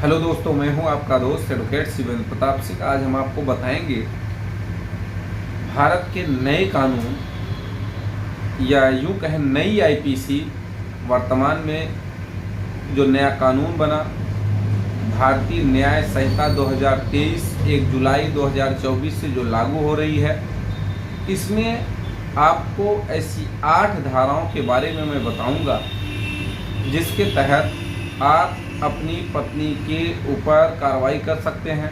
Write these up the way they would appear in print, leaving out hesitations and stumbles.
Hello दोस्तों, मैं हूं आपका दोस्त एडवोकेट शिवेंद्र प्रताप सिंह। आज हम आपको बताएंगे भारत के नए कानून या यूं कहें नई आईपीसी। वर्तमान में जो नया कानून बना, भारतीय न्याय संहिता 2023 1 जुलाई 2024 से जो लागू हो रही है, इसमें आपको ऐसी 8 धाराओं के बारे में मैं बताऊंगा जिसके तहत आप अपनी पत्नी के ऊपर कार्रवाई कर सकते हैं,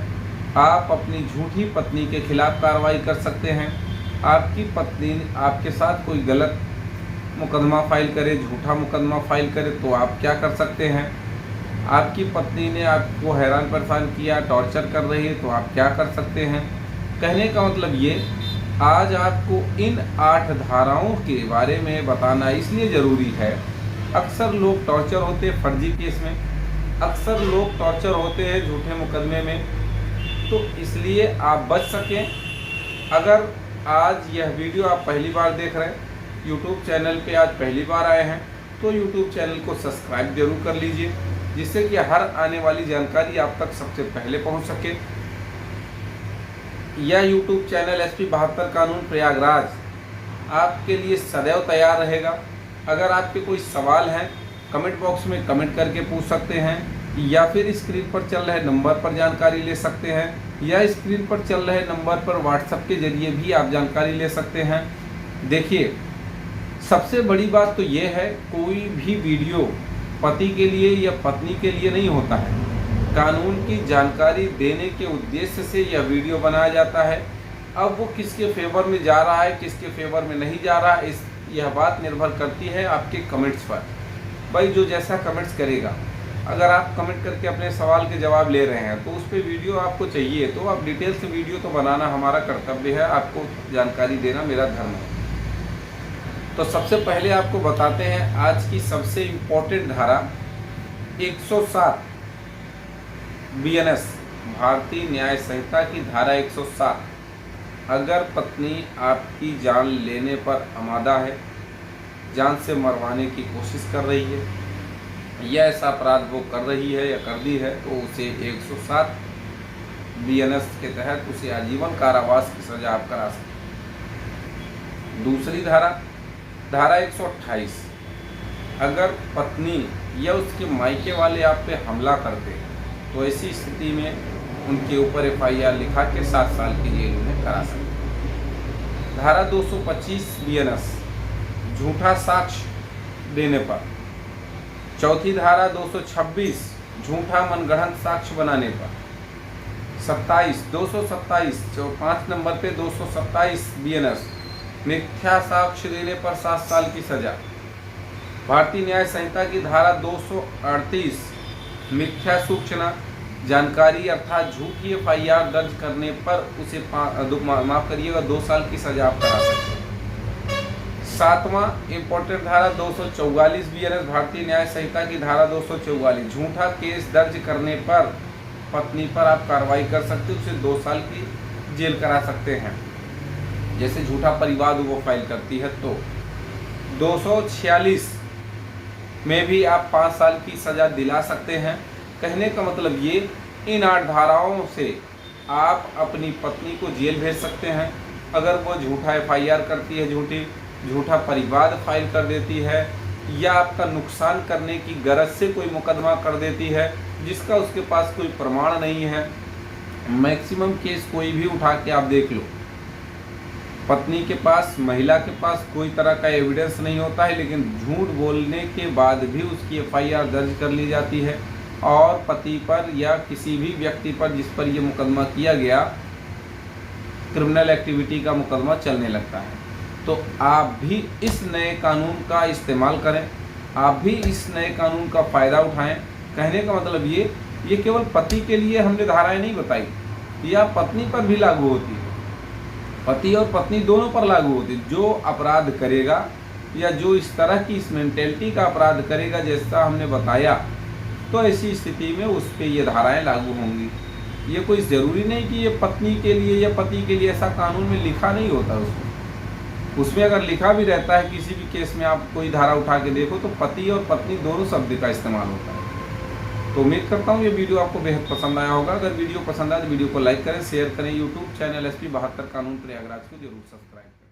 आप अपनी झूठी पत्नी के खिलाफ कार्रवाई कर सकते हैं। आपकी पत्नी आपके साथ कोई गलत मुकदमा फाइल करे, झूठा मुकदमा फाइल करे, तो आप क्या कर सकते हैं। आपकी पत्नी ने आपको हैरान परेशान किया, टॉर्चर कर रही है, तो आप क्या कर सकते हैं। कहने का मतलब ये, आज आपको इन 8 धाराओं के बारे में बताना इसलिए ज़रूरी है। अक्सर लोग टॉर्चर होते हैं फर्जी केस में, अक्सर लोग टॉर्चर होते हैं झूठे मुकदमे में, तो इसलिए आप बच सकें। अगर आज यह वीडियो आप पहली बार देख रहे हैं, यूट्यूब चैनल पे आज पहली बार आए हैं, तो यूट्यूब चैनल को सब्सक्राइब जरूर कर लीजिए, जिससे कि हर आने वाली जानकारी आप तक सबसे पहले पहुंच सके। यह यूट्यूब चैनल SP 72 कानून प्रयागराज आपके लिए सदैव तैयार रहेगा। अगर आपके कोई सवाल हैं, कमेंट बॉक्स में कमेंट करके पूछ सकते हैं, या फिर स्क्रीन पर चल रहे नंबर पर जानकारी ले सकते हैं, या स्क्रीन पर चल रहे नंबर पर व्हाट्सएप के जरिए भी आप जानकारी ले सकते हैं। देखिए, सबसे बड़ी बात तो ये है, कोई भी वीडियो पति के लिए या पत्नी के लिए नहीं होता है। कानून की जानकारी देने के उद्देश्य से यह वीडियो बनाया जाता है। अब वो किसके फेवर में जा रहा है, किसके फेवर में नहीं जा रहा है, यह बात निर्भर करती है आपके कमेंट्स पर। भाई जो जैसा कमेंट्स करेगा, अगर आप कमेंट करके अपने सवाल के जवाब ले रहे हैं तो उस पर वीडियो आपको चाहिए, तो आप डिटेल से वीडियो तो बनाना हमारा कर्तव्य है, आपको जानकारी देना मेरा धर्म है। तो सबसे पहले आपको बताते हैं आज की सबसे इम्पोर्टेंट धारा 107 BNS भारतीय न्याय संहिता की धारा 107। अगर पत्नी आपकी जान लेने पर आमादा है, जान से मरवाने की कोशिश कर रही है, या ऐसा अपराध वो कर रही है या कर दी है, तो उसे 107 BNS के तहत उसे आजीवन कारावास की सजा आप करा सकते हैं। दूसरी धारा 128। अगर पत्नी या उसके मायके वाले आप पे हमला करते हैं, तो ऐसी स्थिति में उनके ऊपर FIR लिखा के 7 साल की जेल में करा सकते हैं। धारा 225 BNS झूठा साक्ष्य देने पर। चौथी धारा 226 झूठा मनगढ़ंत साक्ष्य बनाने पर। 227 5 नंबर पे 227 BNS मिथ्या साक्ष्य देने पर 7 साल की सजा। भारतीय न्याय संहिता की धारा 238 मिथ्या सूचना जानकारी अर्थात झूठी FIR दर्ज करने पर उसे 2 साल की सजा आप करा सकते हैं। 7वां इम्पोर्टेंट धारा 244 BNS भारतीय न्याय संहिता की धारा 244 झूठा केस दर्ज करने पर पत्नी पर आप कार्रवाई कर सकते, उसे 2 साल की जेल करा सकते हैं। जैसे झूठा परिवाद वो फाइल करती है, तो 246 में भी आप 5 साल की सजा दिला सकते हैं। कहने का मतलब ये, इन 8 धाराओं से आप अपनी पत्नी को जेल भेज सकते हैं। अगर वो झूठा FIR करती है, झूठा परिवाद फाइल कर देती है, या आपका नुकसान करने की गरज से कोई मुकदमा कर देती है जिसका उसके पास कोई प्रमाण नहीं है। मैक्सिमम केस कोई भी उठा के आप देख लो, पत्नी के पास, महिला के पास कोई तरह का एविडेंस नहीं होता है, लेकिन झूठ बोलने के बाद भी उसकी FIR दर्ज कर ली जाती है, और पति पर या किसी भी व्यक्ति पर जिस पर यह मुकदमा किया गया, क्रिमिनल एक्टिविटी का मुकदमा चलने लगता है। तो आप भी इस नए कानून का इस्तेमाल करें, आप भी इस नए कानून का फ़ायदा उठाएं। कहने का मतलब ये केवल पति के लिए हमने धाराएं नहीं बताई, या पत्नी पर भी लागू होती है, पति और पत्नी दोनों पर लागू होती है। जो अपराध करेगा या जो इस तरह की इस मेंटेलिटी का अपराध करेगा जैसा हमने बताया, तो ऐसी स्थिति में उस पर ये धाराएँ लागू होंगी। ये कोई ज़रूरी नहीं कि ये पत्नी के लिए या पति के लिए, ऐसा कानून में लिखा नहीं होता। उसमें अगर लिखा भी रहता है, किसी भी केस में आप कोई धारा उठा के देखो, तो पति और पत्नी दोनों शब्द का इस्तेमाल होता है। तो उम्मीद करता हूँ ये वीडियो आपको बेहद पसंद आया होगा। अगर वीडियो पसंद आए तो वीडियो को लाइक करें, शेयर करें। यूट्यूब चैनल SP 72 कानून प्रयागराज को जरूर सब्सक्राइब करें।